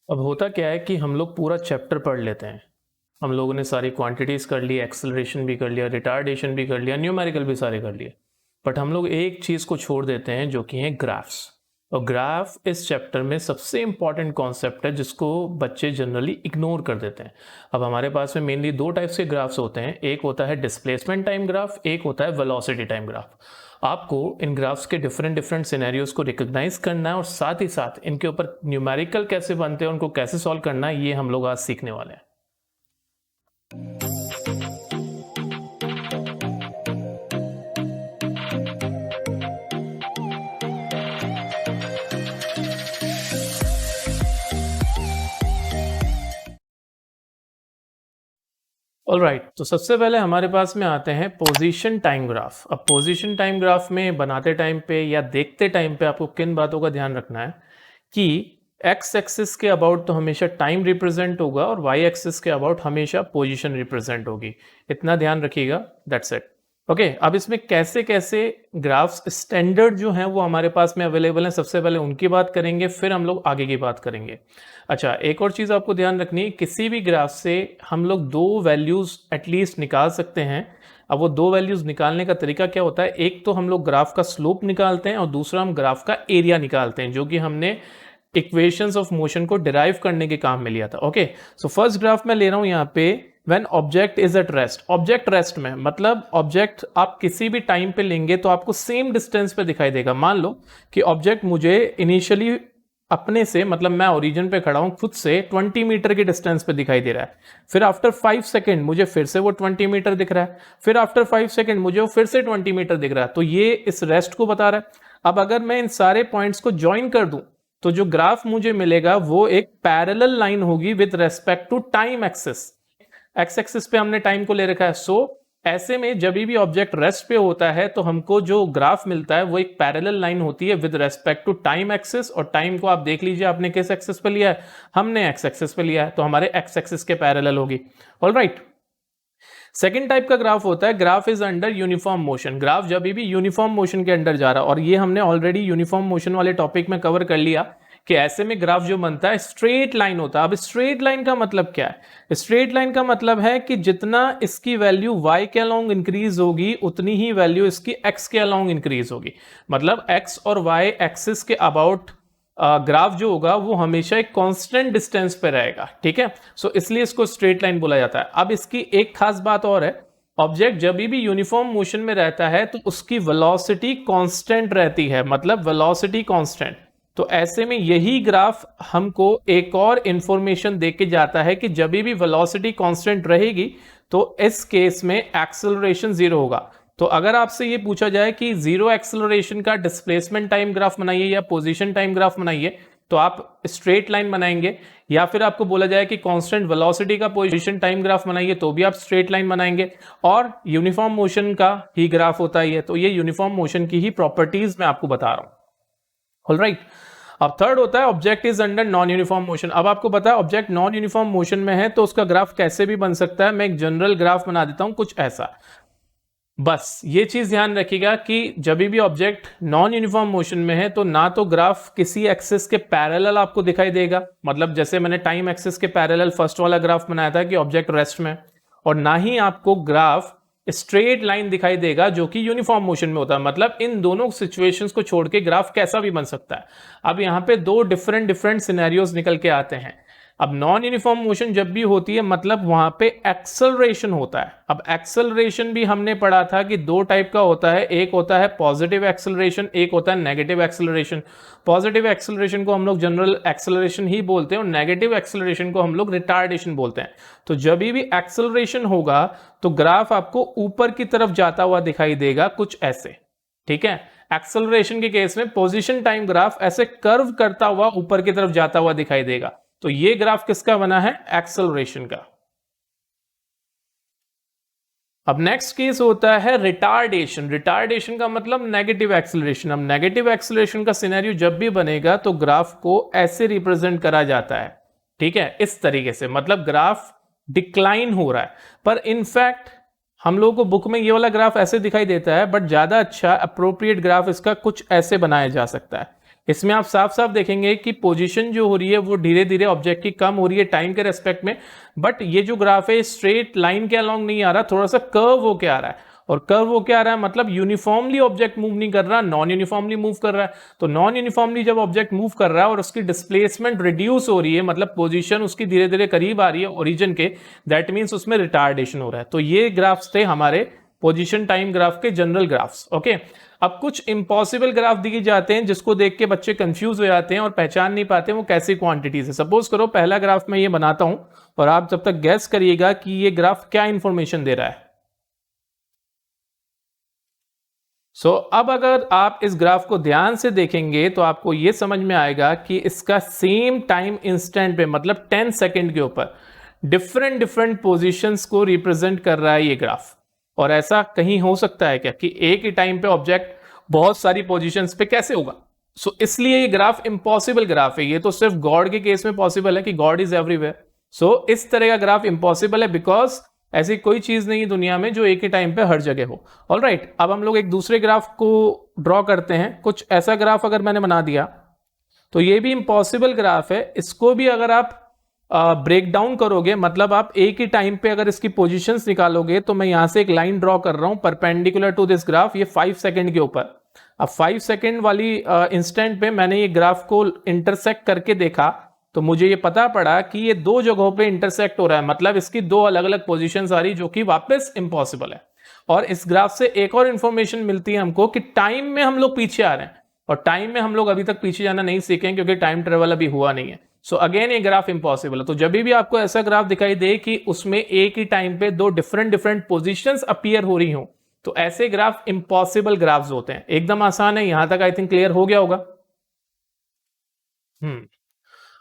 अब होता क्या है कि हम लोग पूरा चैप्टर पढ़ लेते हैं। हम लोगों ने सारी क्वांटिटीज़ कर ली, एक्सेलरेशन भी कर लिया, रिटार्डेशन भी कर लिया, न्यूमेरिकल भी सारे कर लिए। बट हम लोग एक चीज़ को छोड़ देते हैं जो कि है ग्राफ्स। और ग्राफ इस चैप्टर में सबसे इंपॉर्टेंट कॉन्सेप्ट है जिसको बच्चे जनरली इग्नोर कर देते हैं। अब हमारे पास में मेनली दो टाइप्स के ग्राफ्स होते हैं, एक होता है डिस्प्लेसमेंट टाइम ग्राफ, एक होता है वेलोसिटी टाइम ग्राफ। आपको इन ग्राफ्स के डिफरेंट डिफरेंट सिनेरियोज को रिकॉग्नाइज करना है और साथ ही साथ इनके ऊपर न्यूमेरिकल कैसे बनते हैं, उनको कैसे सॉल्व करना है, ये हम लोग आज सीखने वाले हैं। ऑलराइट, तो सबसे पहले हमारे पास में आते हैं पोजीशन टाइम ग्राफ। अब पोजीशन टाइम ग्राफ में बनाते टाइम पे या देखते टाइम पे आपको किन बातों का ध्यान रखना है कि एक्स एक्सिस के अबाउट तो हमेशा टाइम रिप्रेजेंट होगा और वाई एक्सिस के अबाउट हमेशा पोजीशन रिप्रेजेंट होगी। इतना ध्यान रखिएगा, दैट्स इट। ओके, अब इसमें कैसे कैसे ग्राफ्स स्टैंडर्ड जो हैं वो हमारे पास में अवेलेबल हैं, सबसे पहले उनकी बात करेंगे, फिर हम लोग आगे की बात करेंगे। अच्छा, एक और चीज़ आपको ध्यान रखनी है, किसी भी ग्राफ से हम लोग दो वैल्यूज़ एटलीस्ट निकाल सकते हैं। अब वो दो वैल्यूज़ निकालने का तरीका क्या होता है, एक तो हम लोग ग्राफ का स्लोप निकालते हैं और दूसरा हम ग्राफ का एरिया निकालते हैं, जो कि हमने इक्वेशंस ऑफ मोशन को डिराइव करने के काम में लिया था। ओके, सो फर्स्ट ग्राफ मैं ले रहा हूं यहाँ पे, when object is at rest. Object rest में मतलब ऑब्जेक्ट आप किसी भी टाइम पे लेंगे तो आपको सेम डिस्टेंस पे दिखाई देगा। मान लो कि ऑब्जेक्ट मुझे इनिशियली अपने से, मतलब मैं ओरिजिन पे खड़ा हूं, खुद से 20 मीटर के डिस्टेंस पे दिखाई दे रहा है। फिर आफ्टर 5 सेकेंड मुझे फिर से वो 20 मीटर दिख रहा है, फिर आफ्टर 5 सेकेंड मुझे वो फिर से 20 मीटर दिख रहा है। तो ये इस रेस्ट को बता रहा है। अब अगर मैं इन सारे पॉइंट्स को ज्वाइन कर दूं तो जो ग्राफ मुझे मिलेगा वो एक पैरेलल लाइन होगी with respect to time axis. X axis पे हमने टाइम को ले रखा है। सो ऐसे में जब भी ऑब्जेक्ट रेस्ट पे होता है तो हमको जो ग्राफ मिलता है वो एक पैरेलल लाइन होती है with respect to time axis. और टाइम को आप देख लीजिए, आपने किस एक्सिस पे लिया है, हमने एक्स एक्सिस पे लिया है, तो हमारे एक्स एक्सिस के पैरेलल होगी। ऑलराइट, सेकेंड टाइप का ग्राफ होता है graph is under uniform motion. Graph जब भी यूनिफॉर्म मोशन के अंडर जा रहा है, और ये हमने ऑलरेडी यूनिफॉर्म मोशन वाले टॉपिक में कवर कर लिया कि ऐसे में ग्राफ जो बनता है स्ट्रेट लाइन होता है। अब स्ट्रेट लाइन का मतलब क्या है? स्ट्रेट लाइन का मतलब है कि जितना इसकी वैल्यू y के अलोंग इंक्रीज होगी उतनी ही वैल्यू इसकी x के अलोंग इंक्रीज होगी। मतलब x और y एक्सिस के अबाउट ग्राफ जो होगा वो हमेशा एक कांस्टेंट डिस्टेंस पे रहेगा। ठीक है, सो इसलिए इसको स्ट्रेट लाइन बोला जाता है। अब इसकी एक खास बात और है, ऑब्जेक्ट जब भी यूनिफॉर्म मोशन में रहता है तो उसकी वेलोसिटी कांस्टेंट रहती है, मतलब वेलोसिटी कांस्टेंट। तो ऐसे में यही ग्राफ हमको एक और इंफॉर्मेशन दे के जाता है कि जब भी वेलोसिटी कांस्टेंट रहेगी तो इस केस में एक्सेलरेशन जीरो होगा। तो अगर आपसे ये पूछा जाए कि जीरो एक्सेलरेशन का डिस्प्लेसमेंट टाइम बनाइए बनाइए या पोजीशन टाइम ग्राफ बनाइए, तो आप स्ट्रेट लाइन बनाएंगे। या फिर आपको बोला जाए कि कांस्टेंट वेलोसिटी का पोजीशन टाइम ग्राफ बनाइए, तो भी आप स्ट्रेट लाइन बनाएंगे। और यूनिफॉर्म मोशन का ही ग्राफ होता है ये, तो ये यूनिफॉर्म मोशन की ही प्रॉपर्टीज मैं आपको बता रहा हूं। ऑलराइट, अब थर्ड होता है object is under non uniform motion. अब आपको पता है ऑब्जेक्ट नॉन यूनिफॉर्म मोशन में है तो उसका ग्राफ कैसे भी बन सकता है। मैं एक जनरल ग्राफ बना देता हूं कुछ ऐसा। बस ये चीज ध्यान रखिएगा कि जब भी ऑब्जेक्ट नॉन यूनिफॉर्म मोशन में है तो ना तो ग्राफ किसी एक्सिस के पैरेलल आपको दिखाई देगा, मतलब जैसे मैंने टाइम एक्सिस के पैरेलल फर्स्ट वाला ग्राफ बनाया था कि ऑब्जेक्ट रेस्ट में, और ना ही आपको ग्राफ स्ट्रेट लाइन दिखाई देगा जो कि यूनिफॉर्म मोशन में होता है। मतलब इन दोनों सिचुएशंस को छोड़ के ग्राफ कैसा भी बन सकता है। अब यहां पे दो डिफरेंट सिनेरियोज निकल के आते हैं। अब नॉन यूनिफॉर्म मोशन जब भी होती है मतलब वहां पे एक्सेलरेशन होता है। अब एक्सेलरेशन भी हमने पढ़ा था कि दो टाइप का होता है, एक होता है पॉजिटिव एक्सेलरेशन, एक होता है नेगेटिव एक्सेलरेशन। पॉजिटिव एक्सेलरेशन को हम लोग जनरल एक्सेलरेशन ही बोलते हैं और नेगेटिव एक्सेलरेशन को हम लोग रिटार्डेशन बोलते हैं। तो जब भी एक्सेलरेशन होगा तो ग्राफ आपको ऊपर की तरफ जाता हुआ दिखाई देगा कुछ ऐसे। ठीक है, एक्सेलरेशन के केस में पोजीशन टाइम ग्राफ ऐसे कर्व करता हुआ ऊपर की तरफ जाता हुआ दिखाई देगा। तो ये ग्राफ किसका बना है? एक्सेलरेशन का। अब नेक्स्ट केस होता है रिटार्डेशन। रिटार्डेशन का मतलब नेगेटिव एक्सेलरेशन। अब नेगेटिव एक्सेलरेशन का सिनेरियो जब भी बनेगा तो ग्राफ को ऐसे रिप्रेजेंट करा जाता है। ठीक है, इस तरीके से, मतलब ग्राफ डिक्लाइन हो रहा है। पर इनफैक्ट हम लोगों को बुक में ये वाला ग्राफ ऐसे दिखाई देता है, बट ज्यादा अच्छा अप्रोप्रिएट ग्राफ इसका कुछ ऐसे बनाया जा सकता है। इसमें आप साफ साफ देखेंगे कि पोजीशन जो हो रही है वो धीरे धीरे ऑब्जेक्ट की कम हो रही है टाइम के रेस्पेक्ट में, बट ये जो ग्राफ है स्ट्रेट लाइन के अलोंग नहीं आ रहा, थोड़ा सा कर्व होके आ रहा है। और कर्व होके आ रहा है मतलब यूनिफॉर्मली ऑब्जेक्ट मूव नहीं कर रहा, नॉन यूनिफॉर्मली मूव कर रहा है। तो नॉन यूनिफॉर्मली जब ऑब्जेक्ट मूव कर रहा है और उसकी डिस्प्लेसमेंट रिड्यूस हो रही है, मतलब पोजीशन उसकी धीरे धीरे करीब आ रही है ओरिजिन के, दैट मीन्स उसमें रिटार्डेशन हो रहा है। तो ये ग्राफ्स थे हमारे पोजीशन टाइम ग्राफ के जनरल ग्राफ्स। ओके, अब कुछ इम्पॉसिबल ग्राफ दिए जाते हैं जिसको देख के बच्चे कंफ्यूज हो जाते हैं और पहचान नहीं पाते वो कैसी क्वांटिटीज है। सपोज करो पहला ग्राफ मैं ये बनाता हूं और आप जब तक गैस करिएगा कि ये ग्राफ क्या इंफॉर्मेशन दे रहा है। अब अगर आप इस ग्राफ को ध्यान से देखेंगे तो आपको यह समझ में आएगा कि इसका सेम टाइम इंस्टेंट पे मतलब 10 सेकेंड के ऊपर डिफरेंट डिफरेंट पोजीशंस को रिप्रेजेंट कर रहा है ये ग्राफ। और ऐसा कहीं हो सकता है क्या कि एक ही टाइम पे ऑब्जेक्ट बहुत सारी पोजीशंस पे कैसे होगा? इसलिए ये ग्राफ इम्पॉसिबल ग्राफ है। ये तो सिर्फ गॉड के केस में पॉसिबल है कि गॉड इज एवरीवेयर। इस तरह का ग्राफ इम्पॉसिबल है बिकॉज ऐसी कोई चीज नहीं दुनिया में जो एक ही टाइम पे हर जगह हो। ऑलराइट, अब हम लोग एक दूसरे ग्राफ को ड्रॉ करते हैं। कुछ ऐसा ग्राफ अगर मैंने बना दिया तो ये भी इम्पॉसिबल ग्राफ है। इसको भी अगर आप ब्रेक डाउन करोगे, मतलब आप एक ही टाइम पे अगर इसकी पोजीशंस निकालोगे, तो मैं यहां से एक लाइन ड्रॉ कर रहा हूं परपेंडिकुलर टू दिस ग्राफ, ये 5 सेकंड के ऊपर। अब 5 सेकंड वाली इंस्टेंट पे मैंने ये ग्राफ को इंटरसेक्ट करके देखा तो मुझे ये पता पड़ा कि ये दो जगहों पे इंटरसेक्ट हो रहा है, मतलब इसकी दो अलग अलग पोजीशंस आ रही जो कि वापस इम्पॉसिबल है। और इस ग्राफ से एक और इंफॉर्मेशन मिलती है हमको कि टाइम में हम लोग पीछे आ रहे हैं, और टाइम में हम लोग अभी तक पीछे जाना नहीं सीखे क्योंकि टाइम ट्रेवल अभी हुआ नहीं है। अगेन ये ग्राफ इम्पॉसिबल है। तो जब भी आपको ऐसा ग्राफ दिखाई दे कि उसमें एक ही टाइम पे दो डिफरेंट डिफरेंट पोजीशंस अपीयर हो रही हो, तो ऐसे ग्राफ इम्पॉसिबल ग्राफ्स होते हैं। एकदम आसान है, यहां तक आई थिंक क्लियर हो गया होगा।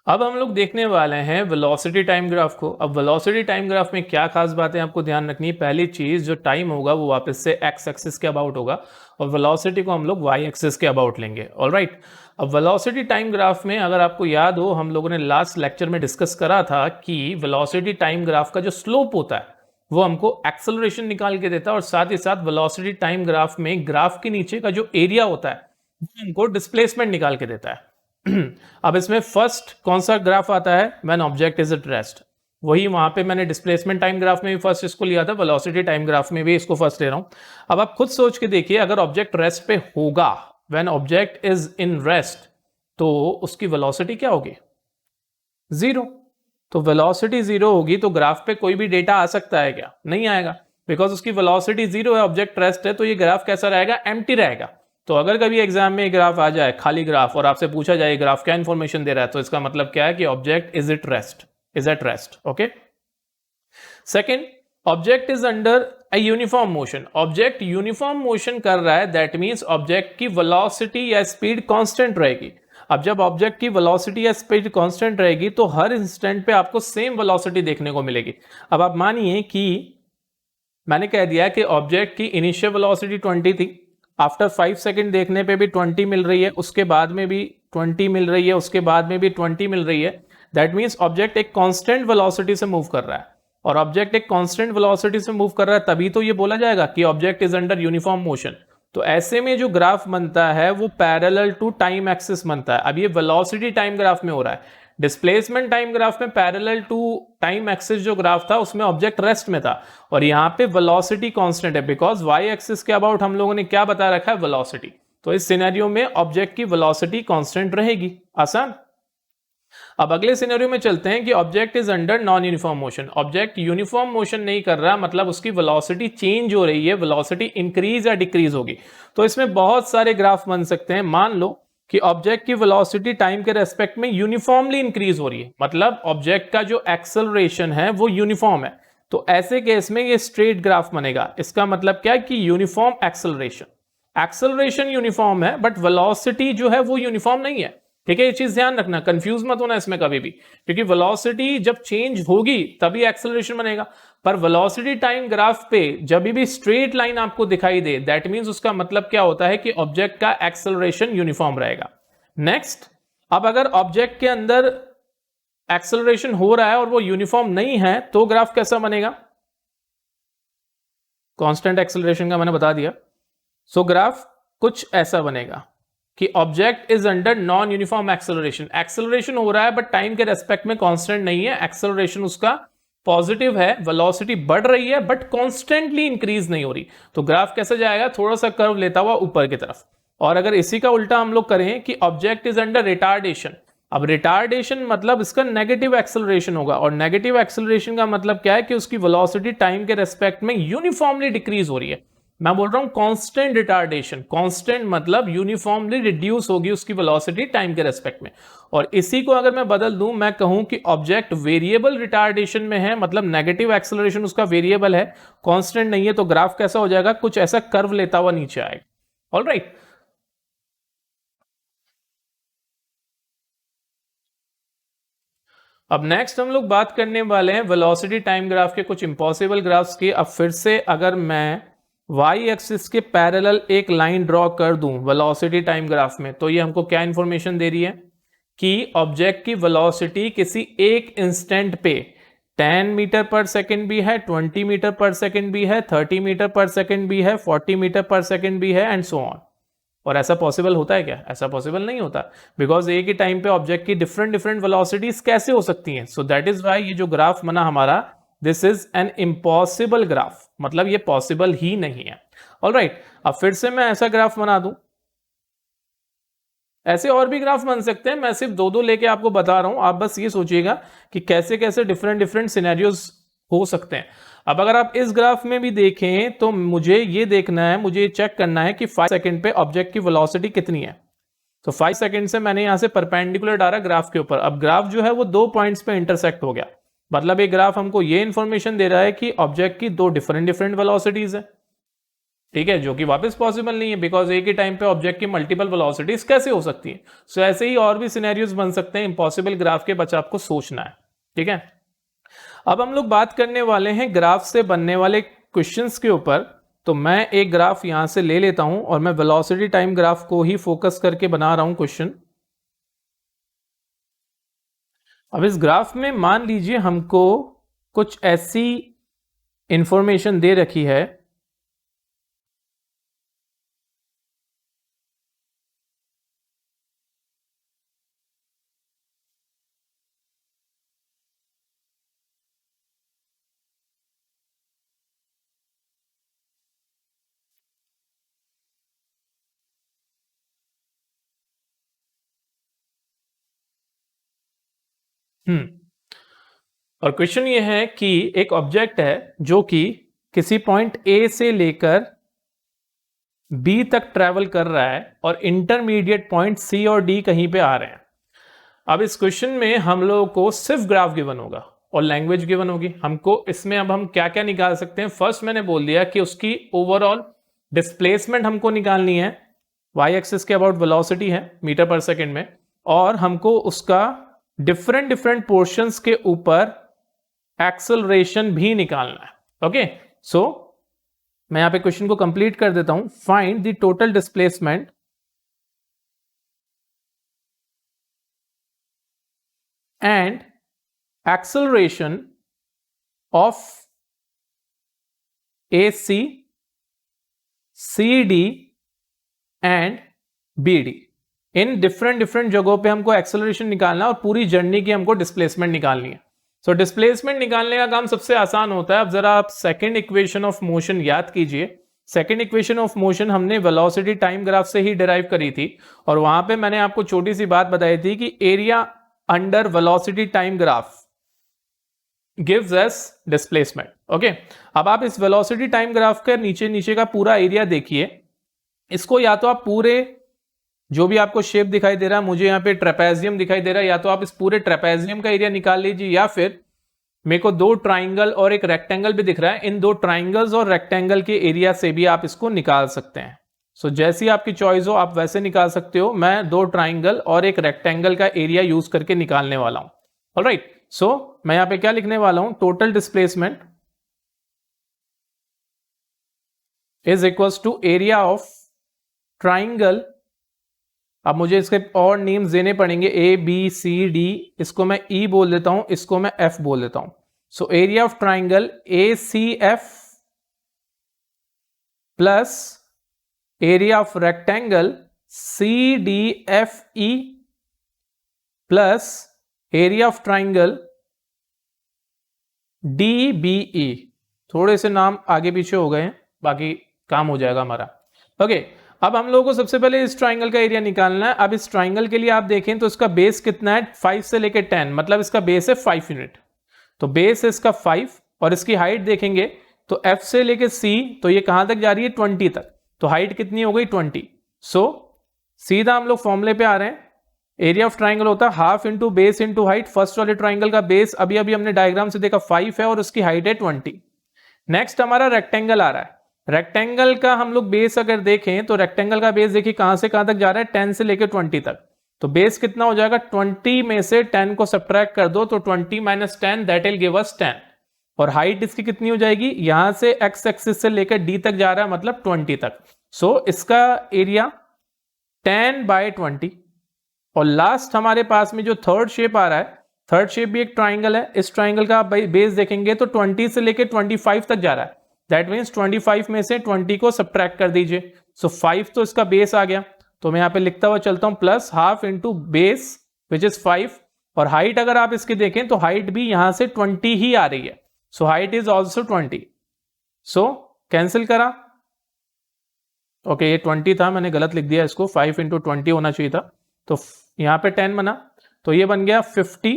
अब हम लोग देखने वाले हैं वेलोसिटी टाइम ग्राफ को। अब वेलोसिटी टाइम ग्राफ में क्या खास बातें आपको ध्यान रखनी है? पहली चीज, जो टाइम होगा वो वापस से एक्स एक्सिस के अबाउट होगा और वेलोसिटी को हम लोग वाई एक्सिस के अबाउट लेंगे। ऑलराइट, अब वेलोसिटी टाइम ग्राफ में अगर आपको याद हो, हम लोगों ने लास्ट लेक्चर में डिस्कस करा था कि वेलोसिटी टाइम ग्राफ का जो स्लोप होता है वो हमको एक्सेलरेशन निकाल के देता है, और साथ ही साथ वेलोसिटी टाइम ग्राफ में ग्राफ के नीचे का जो एरिया होता है वो हमको डिस्प्लेसमेंट निकाल के देता है। अब इसमें फर्स्ट कौन सा ग्राफ आता है? When object is at rest. वही वहां पे मैंने डिस्प्लेसमेंट टाइम ग्राफ में भी फर्स्ट इसको लिया था, वेलोसिटी टाइम ग्राफ में भी इसको फर्स्ट ले रहा हूं। अब आप खुद सोच के देखिए, अगर ऑब्जेक्ट रेस्ट पे होगा, when object is in rest, तो उसकी वेलोसिटी क्या होगी? जीरो। तो वेलोसिटी जीरो होगी तो ग्राफ पे कोई भी डेटा आ सकता है क्या? नहीं आएगा, बिकॉज उसकी वेलोसिटी जीरो है, ऑब्जेक्ट रेस्ट है। तो ये ग्राफ कैसा रहेगा? एम्प्टी रहेगा। तो अगर कभी एग्जाम में ग्राफ आ जाए खाली ग्राफ और आपसे पूछा जाए ग्राफ क्या इंफॉर्मेशन दे रहा है, तो इसका मतलब क्या है कि object is at rest. Okay. Second, object is under a uniform motion. Object uniform motion कर रहा है, दैट मींस ऑब्जेक्ट की वेलोसिटी या स्पीड कांस्टेंट रहेगी। अब जब ऑब्जेक्ट की वेलोसिटी या स्पीड कांस्टेंट रहेगी तो हर इंस्टेंट पे आपको सेम वेलोसिटी देखने को मिलेगी। अब आप मानिए कि मैंने कह दिया कि ऑब्जेक्ट की इनिशियल वेलोसिटी 20 थी, आफ्टर 5 सेकंड देखने पे भी 20 मिल रही है, उसके बाद में भी 20 मिल रही है, उसके बाद में भी 20 मिल रही है। दैट मींस ऑब्जेक्ट एक कांस्टेंट वेलोसिटी से मूव कर रहा है, और ऑब्जेक्ट एक कांस्टेंट वेलोसिटी से मूव कर रहा है तभी तो ये बोला जाएगा कि object is under uniform motion. तो ऐसे में जो ग्राफ बनता है वो पैरेलल टू टाइम एक्सिस बनता है। अब ये वेलोसिटी टाइम ग्राफ में हो रहा है। डिस्प्लेसमेंट टाइम ग्राफ में पैरेलल टू टाइम एक्सिस जो ग्राफ था उसमें ऑब्जेक्ट रेस्ट में था, और यहां पे वेलोसिटी कांस्टेंट है बिकॉज वाई एक्सिस के अबाउट हम लोगों ने क्या बता रखा है? वेलोसिटी। तो इस सिनेरियो में ऑब्जेक्ट की वेलोसिटी कांस्टेंट रहेगी। आसान। अब अगले सिनेरियो में चलते हैं कि object is under non uniform motion. Object uniform motion नहीं कर रहा, मतलब उसकी वेलोसिटी चेंज हो रही है, वेलोसिटी इंक्रीज या डिक्रीज होगी। तो इसमें बहुत सारे ग्राफ बन सकते हैं। मान लो कि ऑब्जेक्ट की वेलोसिटी टाइम के रेस्पेक्ट में यूनिफॉर्मली इंक्रीज हो रही है, मतलब ऑब्जेक्ट का जो एक्सेलरेशन है वो यूनिफॉर्म है। तो ऐसे केस में ये स्ट्रेट ग्राफ बनेगा। इसका मतलब क्या है कि यूनिफॉर्म एक्सेलरेशन यूनिफॉर्म है, बट वेलोसिटी जो है वो यूनिफॉर्म नहीं है। ठीक है, ये चीज ध्यान रखना, कंफ्यूज मत होना इसमें कभी भी, क्योंकि वेलोसिटी जब चेंज होगी तभी एक्सेलरेशन बनेगा। पर वेलोसिटी टाइम ग्राफ पे जब भी स्ट्रेट लाइन आपको दिखाई दे, दैट मींस उसका मतलब क्या होता है कि ऑब्जेक्ट का एक्सेलरेशन यूनिफॉर्म रहेगा। नेक्स्ट, अब अगर ऑब्जेक्ट के अंदर एक्सेलरेशन हो रहा है और वो यूनिफॉर्म नहीं है तो ग्राफ कैसा बनेगा? कांस्टेंट एक्सेलरेशन का मैंने बता दिया। ग्राफ कुछ ऐसा बनेगा कि object is under non uniform acceleration, acceleration हो रहा है बट टाइम के रेस्पेक्ट में कांस्टेंट नहीं है, एक्सेलरेशन उसका पॉजिटिव है, वेलोसिटी बढ़ रही है बट कॉन्स्टेंटली इंक्रीज नहीं हो रही, तो ग्राफ कैसे जाएगा, थोड़ा सा कर्व लेता हुआ ऊपर की तरफ। और अगर इसी का उल्टा हम लोग करें कि ऑब्जेक्ट इज अंडर रिटार्डेशन, अब रिटार्डेशन मतलब इसका नेगेटिव एक्सेलरेशन होगा, और नेगेटिव एक्सेलरेशन का मतलब क्या है कि उसकी वेलोसिटी टाइम के रेस्पेक्ट में यूनिफॉर्मली डिक्रीज हो रही है। मैं बोल रहा हूं कांस्टेंट रिटार्डेशन, कांस्टेंट मतलब यूनिफॉर्मली रिड्यूस होगी उसकी वेलोसिटी टाइम के रेस्पेक्ट में। और इसी को अगर मैं बदल दूं, मैं कहूं कि ऑब्जेक्ट वेरिएबल रिटार्डेशन में है, मतलब नेगेटिव एक्सेलरेशन उसका वेरिएबल है, कांस्टेंट नहीं है, तो ग्राफ कैसा हो जाएगा, कुछ ऐसा कर्व लेता हुआ नीचे आएगा। ऑलराइट, अब नेक्स्ट हम लोग बात करने वाले हैं वेलोसिटी टाइम ग्राफ के कुछ इंपॉसिबल ग्राफ्स की। अब फिर से अगर मैं वाई एक्सिस के पैरेलल एक लाइन ड्रॉ कर दूं वेलोसिटी टाइम ग्राफ में, तो ये हमको क्या इंफॉर्मेशन दे रही है कि ऑब्जेक्ट की वेलोसिटी किसी एक इंस्टेंट पे 10 मीटर पर सेकेंड भी है, 20 मीटर पर सेकेंड भी है, 30 मीटर पर सेकेंड भी है, 40 मीटर पर सेकेंड भी है, एंड सो ऑन। और ऐसा पॉसिबल होता है क्या, ऐसा पॉसिबल नहीं होता, बिकॉज एक ही टाइम पे ऑब्जेक्ट की डिफरेंट डिफरेंट वेलोसिटीज कैसे हो सकती हैं। सो दैट इज वाई ये जो ग्राफ बना हमारा, this is an impossible graph, मतलब ये पॉसिबल ही नहीं है। ऑलराइट, अब फिर से मैं ऐसा ग्राफ बना दूं, ऐसे और भी ग्राफ बन सकते हैं, मैं सिर्फ दो दो लेके आपको बता रहा हूं, आप बस ये सोचिएगा कि कैसे कैसे डिफरेंट डिफरेंट सिनेरियोज हो सकते हैं। अब अगर आप इस ग्राफ में भी देखें तो मुझे ये देखना है, मुझे चेक करना है कि 5 सेकंड पे ऑब्जेक्ट की वेलोसिटी कितनी है। तो 5 सेकंड से मैंने यहां से परपेंडिकुलर डाला ग्राफ के ऊपर, अब ग्राफ जो है वो 2 पॉइंट्स पे इंटरसेक्ट हो गया, मतलब ये ग्राफ हमको ये इंफॉर्मेशन दे रहा है कि ऑब्जेक्ट की दो डिफरेंट डिफरेंट वेलोसिटीज है, ठीक है, जो कि वापस पॉसिबल नहीं है, बिकॉज एक ही टाइम पे ऑब्जेक्ट की मल्टीपल वेलोसिटीज कैसे हो सकती है। सो ऐसे ही और भी सिनेरियोज बन सकते हैं इंपॉसिबल ग्राफ के, बच्चा आपको सोचना है, ठीक है। अब हम लोग बात करने वाले हैं ग्राफ से बनने वाले क्वेश्चंस के ऊपर, तो मैं एक ग्राफ यहां से ले लेता हूं और मैं वेलोसिटी टाइम ग्राफ को ही फोकस करके बना रहा हूं क्वेश्चन। अब इस ग्राफ में मान लीजिए हमको कुछ ऐसी इंफॉर्मेशन दे रखी है और क्वेश्चन ये है कि एक ऑब्जेक्ट है जो कि किसी पॉइंट ए से लेकर बी तक ट्रेवल कर रहा है और इंटरमीडिएट पॉइंट सी और डी कहीं पे आ रहे हैं। अब इस क्वेश्चन में हम लोगों को सिर्फ ग्राफ गिवन होगा और लैंग्वेज गिवन होगी हमको। इसमें अब हम क्या क्या निकाल सकते हैं, फर्स्ट मैंने बोल दिया कि उसकी ओवरऑल डिस्प्लेसमेंट हमको निकालनी है, वाई एक्सिस के अबाउट वेलोसिटी है मीटर पर सेकेंड में, और हमको उसका डिफरेंट डिफरेंट पोर्शंस के ऊपर एक्सेलरेशन भी निकालना है। ओके, सो मैं यहां पे क्वेश्चन को कंप्लीट कर देता हूं। Find the total displacement and acceleration of AC, CD and BD। In different different जगहों पे हमको एक्सेलरेशन निकालना है और पूरी जर्नी की हमको डिस्प्लेसमेंट निकालनी है। सो डिस्प्लेसमेंट निकालने का काम सबसे आसान होता है। अब जरा आप सेकंड इक्वेशन ऑफ मोशन याद कीजिए। सेकंड इक्वेशन ऑफ मोशन हमने वेलोसिटी टाइम ग्राफ से ही डिराइव करी थी, और वहां पे मैंने आपको छोटी सी बात बताई थी कि area under velocity time graph gives us displacement. Okay, अब आप इस वेलोसिटी टाइम ग्राफ के नीचे नीचे का पूरा एरिया देखिए। इसको या तो आप पूरे जो भी आपको शेप दिखाई दे रहा है, मुझे यहाँ पे ट्रेपेजियम दिखाई दे रहा है, या तो आप इस पूरे ट्रेपेजियम का एरिया निकाल लीजिए, या फिर मेरे को दो ट्राइंगल और एक रेक्टेंगल भी दिख रहा है, इन दो ट्राइंगल्स और रेक्टेंगल के एरिया से भी आप इसको निकाल सकते हैं। सो जैसी आपकी चॉइस हो आप वैसे निकाल सकते हो। मैं दो ट्राइंगल और एक रेक्टेंगल का एरिया यूज करके निकालने वाला हूं। ऑलराइट, सो मैं यहां पे क्या लिखने वाला हूं, total displacement is equals to area of triangle. अब मुझे इसके और नेम्स देने पड़ेंगे, ABCD, इसको मैं E बोल देता हूं, इसको मैं F बोल देता हूं। So area of triangle ACF plus area of rectangle CDFE plus area of triangle DBE। थोड़े से नाम आगे पीछे हो गए हैं, बाकी काम हो जाएगा हमारा। ओके, अब हम लोगों को सबसे पहले इस ट्राइंगल का एरिया निकालना है। अब इस ट्राइंगल के लिए आप देखें तो इसका बेस कितना है, 5 से लेके 10, मतलब इसका बेस है 5 यूनिट। तो बेस है इसका 5 और इसकी हाइट देखेंगे तो F से लेके C, तो ये कहां तक जा रही है, 20 तक। तो हाइट कितनी हो गई, 20। सो सीधा हम लोग फॉर्मूले पे आ रहे हैं। एरिया ऑफ ट्राइंगल होता है half into base into height. First वाले ट्राइंगल का बेस अभी अभी हमने डायग्राम से देखा 5 है और उसकी हाइट है 20। नेक्स्ट हमारा रेक्टेंगल आ रहा है। रेक्टेंगल का हम लोग बेस अगर देखें तो रेक्टेंगल का बेस देखिए कहां से कहां तक जा रहा है, 10 से लेकर 20 तक। तो बेस कितना हो जाएगा, 20 में से 10 को सब्ट्रैक्ट कर दो तो 20 minus 10 that will give us 10। और हाइट इसकी कितनी हो जाएगी, यहां से एक्स एक्सिस से लेकर डी तक जा रहा है, मतलब 20 तक। सो इसका एरिया 10/20। और लास्ट हमारे पास में जो थर्ड शेप आ रहा है, थर्ड शेप भी एक ट्राइंगल है। इस ट्राइंगल का आप बेस देखेंगे तो 20 से लेके 25 तक जा रहा है। दैट मीन्स 25 में से 20 को सब्ट्रैक्ट कर दीजिए। सो 5 तो इसका बेस आ गया। तो मैं यहां पे लिखता हुआ चलता हूं plus half into base which is 5। और हाइट अगर आप इसकी देखें तो हाइट भी यहां से 20 ही आ रही है। So height is also 20। So cancel करा, ओके ये 20 था, मैंने गलत लिख दिया इसको, 5 इंटू 20 होना चाहिए था। तो यहां पे 10 बना, तो ये बन गया 50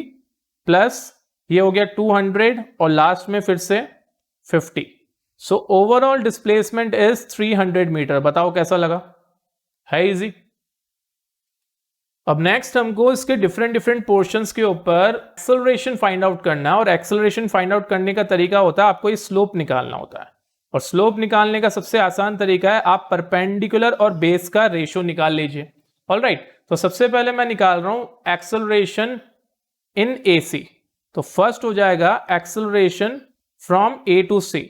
प्लस ये हो गया 200 और लास्ट में फिर से 50। So overall displacement is 300 metre. बताओ कैसा लगा, है इजी। अब नेक्स्ट हमको इसके डिफरेंट डिफरेंट पोर्शंस के ऊपर एक्सेलरेशन फाइंड आउट करना है। और एक्सेलरेशन फाइंड आउट करने का तरीका होता है, आपको ये स्लोप निकालना होता है। और स्लोप निकालने का सबसे आसान तरीका है, आप परपेंडिकुलर और बेस का रेशियो निकाल लीजिए। ऑलराइट, तो सबसे पहले मैं निकाल रहा हूं एक्सेलरेशन इन AC। तो फर्स्ट हो जाएगा acceleration from A to C।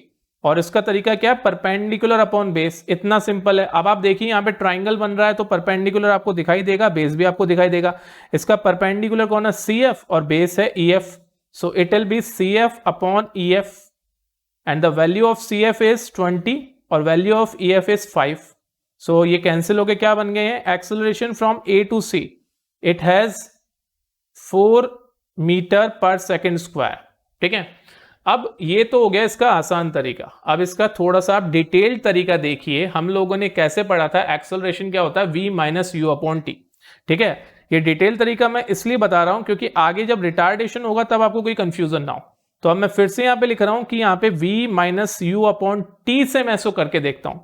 और इसका तरीका क्या है, परपेंडिकुलर अपॉन बेस। इतना सिंपल है। अब आप देखिए यहाँ पे ट्राइंगल बन रहा है तो परपेंडिकुलर आपको दिखाई देगा, बेस भी आपको दिखाई देगा। इसका परपेंडिकुलर कौन है, CF, और बेस है EF। So it will be CF upon EF and the value of CF is 20 और value of EF is 5। So ये कैंसिल होके क्या बन गए हैं, acceleration from A to C it has 4 metre per second square. ठीक है, अब ये तो हो गया इसका आसान तरीका। अब इसका थोड़ा सा आप डिटेल्ड तरीका देखिए। हम लोगों ने कैसे पढ़ा था, एक्सेलरेशन क्या होता है, V minus you upon T. ठीक है, ये डिटेल तरीका मैं इसलिए बता रहा हूं क्योंकि आगे जब रिटार्डेशन होगा तब आपको कोई कंफ्यूजन ना हो। तो अब मैं फिर से यहां पे लिख रहा हूं कि यहां पे V minus you upon T से मैं इसको करके देखता हूं।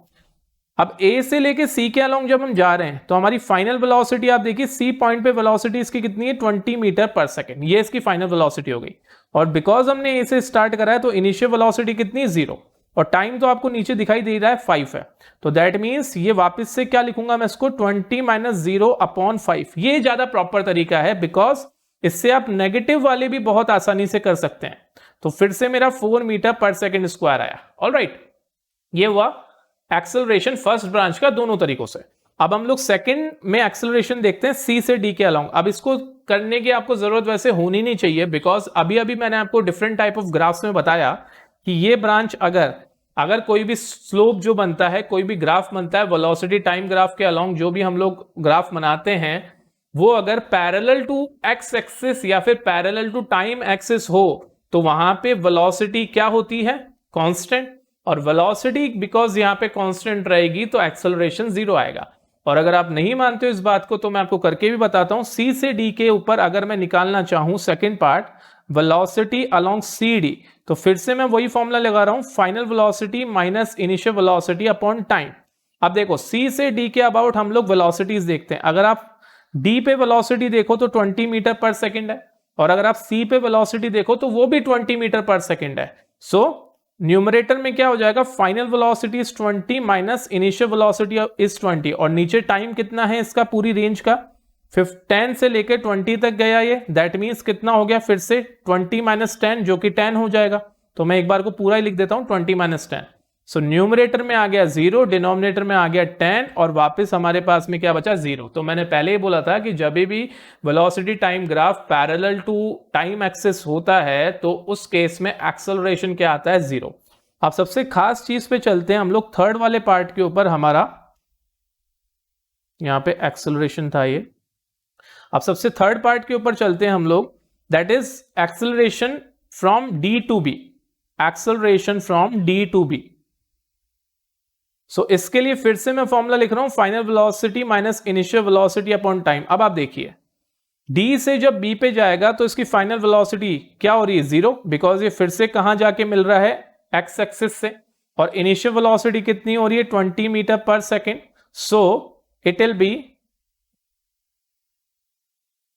अब A से लेके C के अलोंग जब हम जा रहे हैं तो हमारी फाइनल वेलोसिटी आप देखिए, C पॉइंट पे वेलोसिटी इसकी कितनी है, 20 मीटर पर सेकेंड। ये इसकी फाइनल वेलोसिटी हो गई। और बिकॉज हमने A से स्टार्ट करा है तो इनिशियल वेलोसिटी कितनी है, 0। और टाइम तो आपको नीचे दिखाई दे रहा है 5 है। तो दैट मीन्स ये वापस से क्या लिखूंगा मैं इसको, 20 माइनस 0 अपॉन 5। ये ज्यादा प्रॉपर तरीका है बिकॉज इससे आप नेगेटिव वाले भी बहुत आसानी से कर सकते हैं। तो फिर से मेरा 4 मीटर पर सेकेंड स्क्वायर आया। ऑलराइट, ये हुआ एक्सेलरेशन फर्स्ट ब्रांच का दोनों तरीकों से। अब हम लोग सेकंड में एक्सेलरेशन देखते हैं C से D के अलोंग। अब इसको करने की आपको जरूरत वैसे होनी नहीं चाहिए बिकॉज अभी अभी मैंने आपको डिफरेंट टाइप ऑफ ग्राफ्स में बताया कि ये ब्रांच अगर कोई भी स्लोप जो बनता है, कोई भी ग्राफ बनता है वेलोसिटी टाइम ग्राफ के अलोंग, जो भी हम लोग ग्राफ बनाते हैं वो अगर पैरेलल टू एक्स एक्सिस या फिर पैरेलल टू टाइम एक्सिस हो तो वहां पे वेलोसिटी क्या होती है, कांस्टेंट। और वेलोसिटी बिकॉज यहां पे कांस्टेंट रहेगी तो एक्सेलरेशन 0 आएगा। और अगर आप नहीं मानते हो इस बात को तो मैं आपको करके भी बताता हूं। C से D के ऊपर अगर मैं निकालना चाहूं second part, velocity along CD, तो फिर से मैं वही फॉर्मूला लगा रहा हूं, final velocity minus initial velocity upon time. अब देखो C से D के अबाउट हम लोग वेलोसिटीज देखते हैं। अगर आप D पे वेलोसिटी देखो तो 20 मीटर पर सेकेंड है, और अगर आप C पे वेलोसिटी देखो तो वो भी 20 मीटर पर सेकेंड है। सो न्यूमरेटर में क्या हो जाएगा, final velocity is 20 minus initial velocity is 20। और नीचे टाइम कितना है इसका पूरी रेंज का, 10 से लेकर 20 तक गया ये। दैट मीन्स कितना हो गया, फिर से 20 माइनस 10 जो कि 10 हो जाएगा। तो मैं एक बार को पूरा ही लिख देता हूं, 20 माइनस 10। सो न्यूमरेटर में आ गया 0, डिनोमिनेटर में आ गया 10 और वापस हमारे पास में क्या बचा, 0। तो मैंने पहले ही बोला था कि जब भी velocity time graph parallel to time axis होता है तो उस केस में एक्सेलरेशन क्या आता है, 0। अब सबसे खास चीज पे चलते हैं हम लोग, थर्ड वाले पार्ट के ऊपर हमारा यहाँ पे एक्सेलरेशन था ये। अब सबसे थर्ड पार्ट के ऊपर चलते हैं हम लोग, that is acceleration from D to B. Acceleration from D to B. So इसके लिए फिर से मैं फॉर्मूला लिख रहा हूं, final velocity minus initial velocity upon time. अब आप देखिए डी से जब बी पे जाएगा तो इसकी फाइनल वेलोसिटी क्या हो रही है, 0, बिकॉज ये फिर से कहां जाके मिल रहा है, एक्स एक्सिस से। और इनिशियल वेलोसिटी कितनी हो रही है, 20 metre per second. So it will B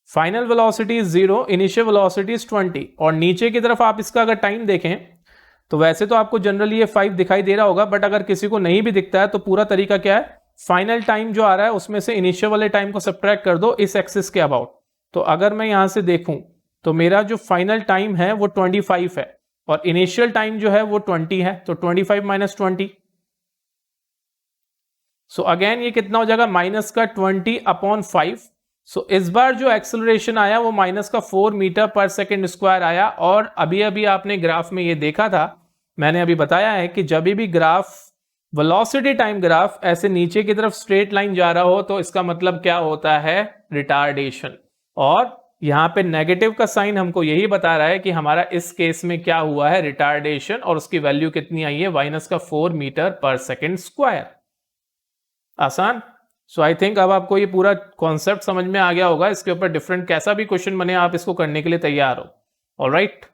final velocity is 0, initial velocity is 20। और नीचे की तरफ आप इसका अगर टाइम देखें तो वैसे तो आपको जनरली ये 5 दिखाई दे रहा होगा, बट अगर किसी को नहीं भी दिखता है तो पूरा तरीका क्या है, फाइनल टाइम जो आ रहा है उसमें से इनिशियल वाले टाइम को सब्ट्रैक्ट कर दो इस एक्सिस के अबाउट। तो अगर मैं यहां से देखूं तो मेरा जो फाइनल टाइम है वो 25 है और इनिशियल टाइम जो है वो 20 है, तो 25 माइनस 20। सो अगेन ये कितना हो जाएगा, माइनस का 20 अपॉन 5। सो इस बार जो एक्सेलरेशन आया वो माइनस का 4 मीटर पर सेकेंड स्क्वायर आया। और अभी अभी आपने ग्राफ में ये देखा था, मैंने अभी बताया है कि जब भी ग्राफ वेलोसिटी टाइम ग्राफ ऐसे नीचे की तरफ स्ट्रेट लाइन जा रहा हो तो इसका मतलब क्या होता है, रिटार्डेशन। और यहां पे नेगेटिव का साइन हमको यही बता रहा है कि हमारा इस केस में क्या हुआ है, रिटार्डेशन। और उसकी वैल्यू कितनी आई है, माइनस का 4 मीटर पर सेकेंड स्क्वायर। आसान। सो आई थिंक अब आपको ये पूरा कॉन्सेप्ट समझ में आ गया होगा। इसके ऊपर डिफरेंट कैसा भी क्वेश्चन बने आप इसको करने के लिए तैयार हो। ऑलराइट।